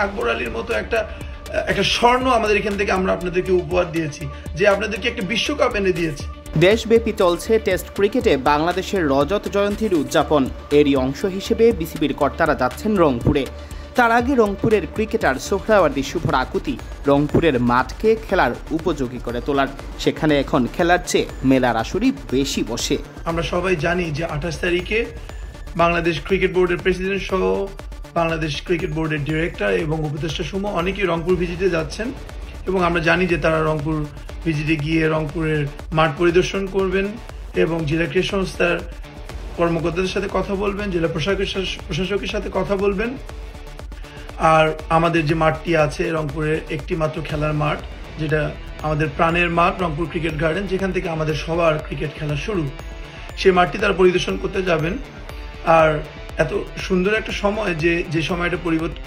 আকবর আলীর মতো একটা স্বর্ণ আমাদের এখান থেকে আমরা আপনাদেরকে উপহার দিয়েছি, যে আপনাদেরকে একটা বিশ্বকাপ এনে দিয়েছি। দেশব্যাপী চলছে টেস্ট ক্রিকেটে বাংলাদেশের রজত জয়ন্তীর উদযাপন। এরই অংশ হিসেবে বিসিবির কর্তারা যাচ্ছেন রংপুরে। তার আগে রংপুরের ক্রিকেটার সোহরাওয়ার্দী শুভর আকুতি রংপুরের মাঠকে খেলার উপযোগী করে তোলার। সেখানে এখন খেলার চেয়ে মেলার আসরই বেশি বসে। আমরা সবাই জানি যে 28 তারিখে বাংলাদেশ ক্রিকেট বোর্ডের প্রেসিডেন্ট সহ বাংলাদেশ ক্রিকেট বোর্ডের ডিরেক্টর এবং উপদেষ্টা সমূহ অনেকেই রংপুর ভিজিটে যাচ্ছেন, এবং আমরা জানি যে তারা রংপুর ভিজিটে গিয়ে রংপুরের মাঠ পরিদর্শন করবেন এবং জেলা ক্রীড়া সংস্থার কর্মকর্তাদের সাথে কথা বলবেন, জেলা প্রশাসকের সাথে কথা বলবেন। আর আমাদের যে মাঠটি আছে রংপুরের একটি মাত্র খেলার মাঠ, যেটা আমাদের প্রাণের মাঠ রংপুর ক্রিকেট গার্ডেন, যেখান থেকে আমাদের সবার ক্রিকেট খেলা শুরু, সেই মাঠটি তারা পরিদর্শন করতে যাবেন। আর এত সুন্দর একটা সময় যে সময়টা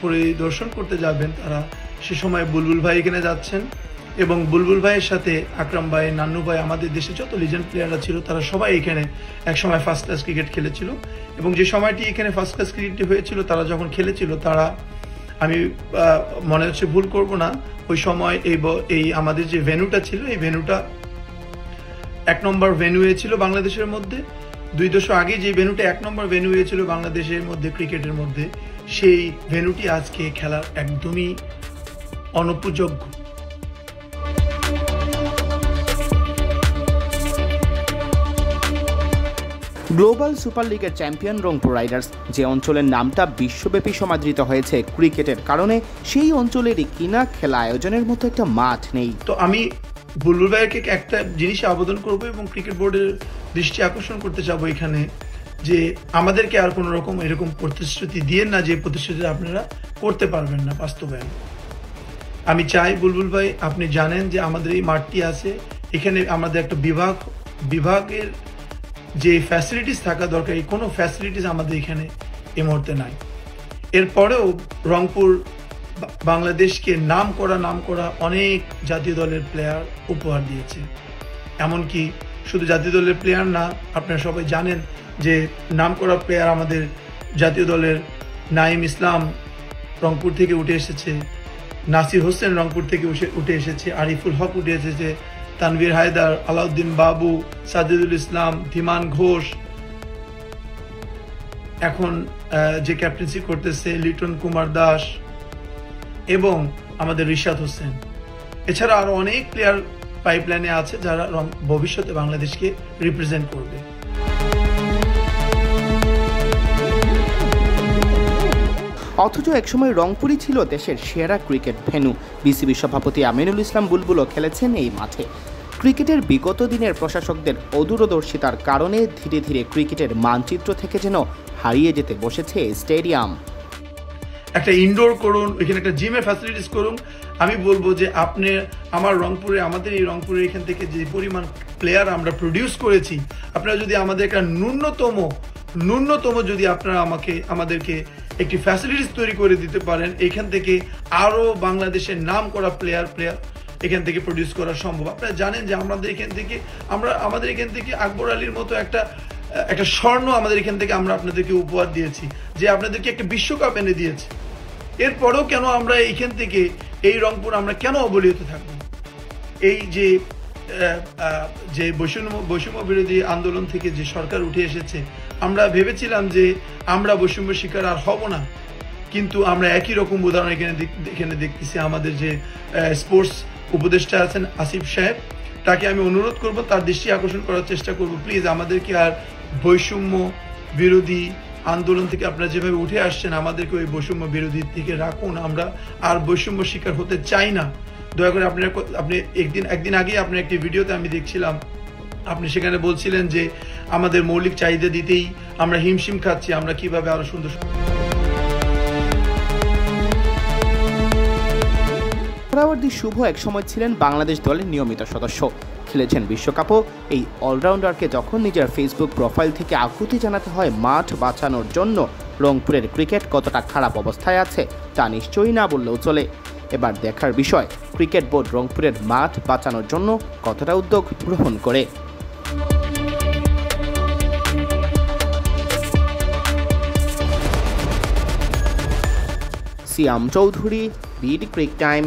পরিদর্শন করতে যাবেন তারা, সে সময় বুলবুল ভাই এখানে যাচ্ছেন, এবং বুলবুল ভাইয়ের সাথে আকরাম ভাই, নান্নু ভাই, আমাদের দেশে যত লিজেন্ড প্লেয়াররা ছিল তারা সবাই এখানে এক সময় ফার্স্ট ক্লাস ক্রিকেট খেলেছিল। এবং যে সময়টি এখানে ফার্স্ট ক্লাস ক্রিকেটটি হয়েছিল, তারা যখন খেলেছিল, তারা, আমি মনে হচ্ছে ভুল করব না, ওই সময় এই আমাদের যে ভেন্যুটা ছিল, এই ভেন্যুটা 1 নম্বর ভেন্যু ছিল বাংলাদেশের মধ্যে। 2 দশক আগে যে ভেন্যুটা 1 নম্বর ভেন্যু হয়েছিল বাংলাদেশের মধ্যে ক্রিকেটের মধ্যে, সেই ভেন্যুটি আজকে খেলার একদমই অনুপযোগ্য। গ্লোবাল সুপার লিগের চ্যাম্পিয়ন রংপুর রাইডার্স, যে অঞ্চলের নামটা বিশ্বব্যাপী সমাদৃত হয়েছে ক্রিকেটের কারণে, সেই অঞ্চলেরই কিনা খেলা আয়োজনের মতো একটা মাঠ নেই। তো আমি বুলবুল ভাইকে একটা জিনিস আবেদন করব এবং ক্রিকেট বোর্ডের দৃষ্টি আকর্ষণ করতে চাবো এখানে, যে আমাদেরকে আর কোনো রকম এরকম প্রতিশ্রুতি দিয়েন না যে প্রতিশ্রুতি আপনারা করতে পারবেন না বাস্তবায়ন। আমি চাই বুলবুল ভাই, আপনি জানেন যে আমাদের এই মাঠটি আছে, এখানে আমাদের একটা বিভাগের যে ফ্যাসিলিটিস থাকা দরকার, এই কোনো ফ্যাসিলিটিস আমাদের এখানে এই মুহূর্তে নাই। এরপরেও রংপুর বাংলাদেশকে নাম করা অনেক জাতীয় দলের প্লেয়ার উপহার দিয়েছে। এমনকি শুধু জাতীয় দলের প্লেয়ার না, আপনারা সবাই জানেন যে নাম করা প্লেয়ার আমাদের জাতীয় দলের নাইম ইসলাম রংপুর থেকে উঠে এসেছে, নাসির হোসেন রংপুর থেকে উঠে এসেছে, আরিফুল হক উঠে এসেছে, তানভীর হায়দার, আলাউদ্দিন বাবু, সাজিদুল ইসলাম, ধীমান ঘোষ, এখন যে ক্যাপ্টেন্সি করতেছে লিটন কুমার দাস, এবং আমাদের রিশাদ হোসেন। এছাড়া আরো অনেক প্লেয়ার পাইপলাইনে আছে যারা ভবিষ্যতে বাংলাদেশকে রিপ্রেজেন্ট করবে। অথচ একসময় রংপুরই ছিল দেশের সেরা ক্রিকেট ভেন্যু। বিসিবি সভাপতি আমিনুল ইসলাম বুলবুলও খেলেছেন এই মাঠে। ক্রিকেটের বিগত দিনের প্রশাসকদের অদূরদর্শিতার কারণে ধীরে ধীরে ক্রিকেটের মানচিত্র থেকে যেন হারিয়ে যেতে বসেছে স্টেডিয়াম। একটা ইনডোর করুন, এখানে একটা জিমের ফ্যাসিলিটিস করুন। আমি বলবো যে আমাদের এই রংপুরে এখান থেকে যে পরিমাণ প্লেয়ার আমরা প্রডিউস করেছি, আপনারা যদি আমাদের একটা ন্যূনতম যদি আপনারা আমাদেরকে একটি ফ্যাসিলিটিস তৈরি করে দিতে পারেন, এখান থেকে আরো বাংলাদেশের নাম করা প্লেয়ার এখান থেকে প্রডিউস করা সম্ভব। আপনারা জানেন যে আমাদের এখান থেকে আকবর আলীর মতো একটা স্বর্ণ আমাদের এখান থেকে আমরা আপনাদেরকে উপহার দিয়েছি, যে আপনাদেরকে একটা বিশ্বকাপ এনে দিয়েছি। এরপরেও কেন আমরা এইখান থেকে এই রংপুর আমরা কেন অবহেলিত থাকবো? এই যে বৈষম্য বিরোধী আন্দোলন থেকে যে সরকার উঠে এসেছে, আমরা ভেবেছিলাম যে আমরা বৈষম্য শিকার আর হব না, কিন্তু আমরা একই রকম উদাহরণ এখানে দেখতেছি। আমাদের যে স্পোর্টস উপদেষ্টা আছেন আসিফ সাহেব, তাকে আমি অনুরোধ করব, তার দৃষ্টি আকর্ষণ করার চেষ্টা করব, প্লিজ আমাদেরকে আর বৈষম্য বিরোধী আন্দোলন থেকে আপনারা যেভাবে উঠে আসছেন, আমাদেরকে ওই বৈষম্য বিরোধী থেকে রাখুন। আমরা আর বৈষম্য শিকার হতে চাই না। দয়া করে আপনি একদিন আগে আপনার একটি ভিডিওতে আমি দেখছিলাম, আপনি সেখানে বলছিলেন যে আমাদের মৌলিক চাহিদা দিতেই আমরা হিমশিম খাচ্ছি, আমরা কিভাবে আরো সুন্দর। সোহরাওয়ার্দী শুভ একসময় ছিলেন বাংলাদেশ দলের নিয়মিত সদস্য, খেলেছেন বিশ্বকাপও। এই অলরাউন্ডারকে যখন নিজের ফেসবুক প্রোফাইল থেকে আকুতি জানাতে হয় মাঠ বাঁচানোর জন্য, রংপুরের ক্রিকেট কতটা খারাপ অবস্থায় আছে তা নিশ্চয়ই না বললেও চলে। এবার দেখার বিষয় ক্রিকেট বোর্ড রংপুরের মাঠ বাঁচানোর জন্য কতটা উদ্যোগ গ্রহণ করে। সিয়াম চৌধুরী, বিডি ক্রিক টাইম।